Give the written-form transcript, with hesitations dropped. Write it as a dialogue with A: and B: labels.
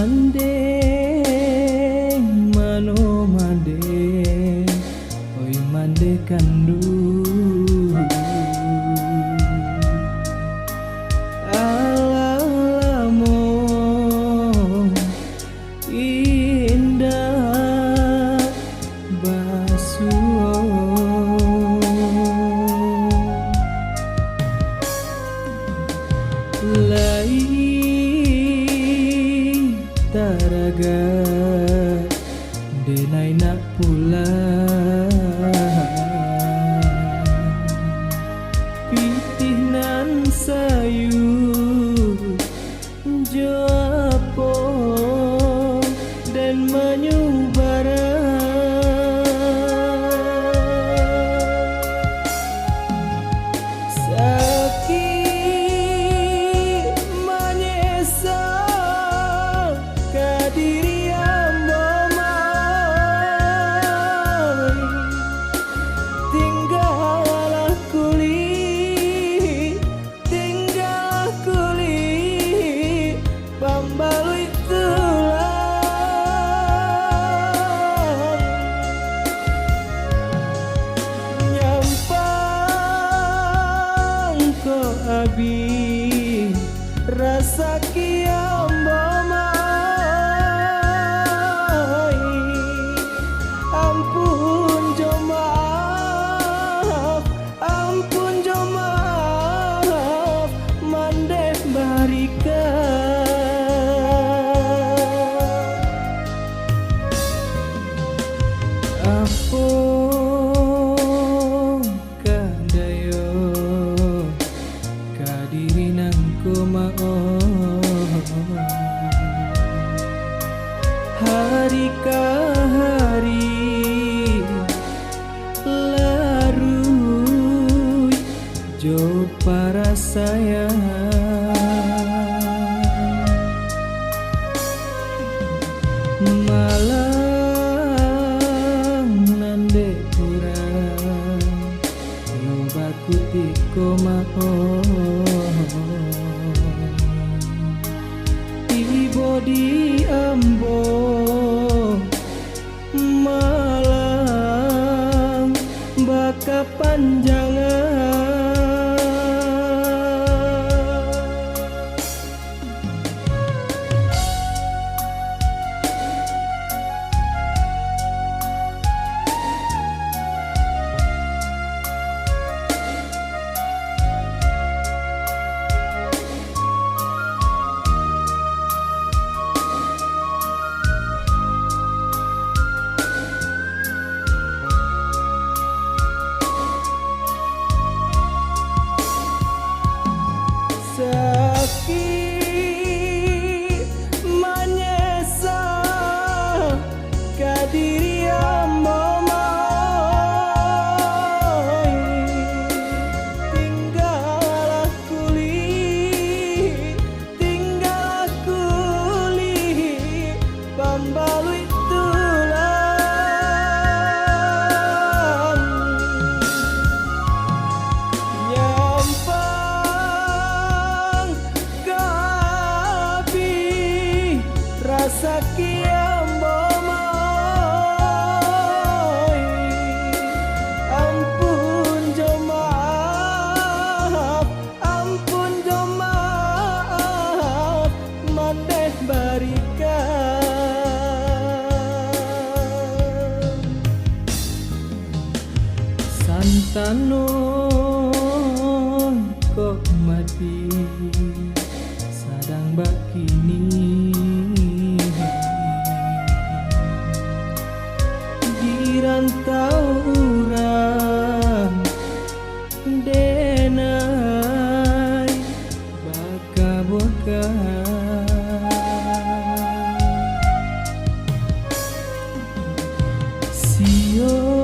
A: mande mano mande oi mande kandu alamo indah basuo lai taraga denai nak pulang pitih nan sayu jopo dan menyubara sakit menyesal kadiri pambalui tulang nyampang ko abi rasa kiambo mai ampun jo maaf mandeh barika apo kadayo kadiri nangko mao hari ka hari larut jo para sayang malang nande kurang lobaku tiko mao ibo di ambo malang baka panjangan sakit menyesal kadiri ambo mai tinggal kuli pambalui tulang rasa kiambo mai ampun jo maaf mandeh barika santanon kok mati sadang bakini rantau urang denai baka-baka sio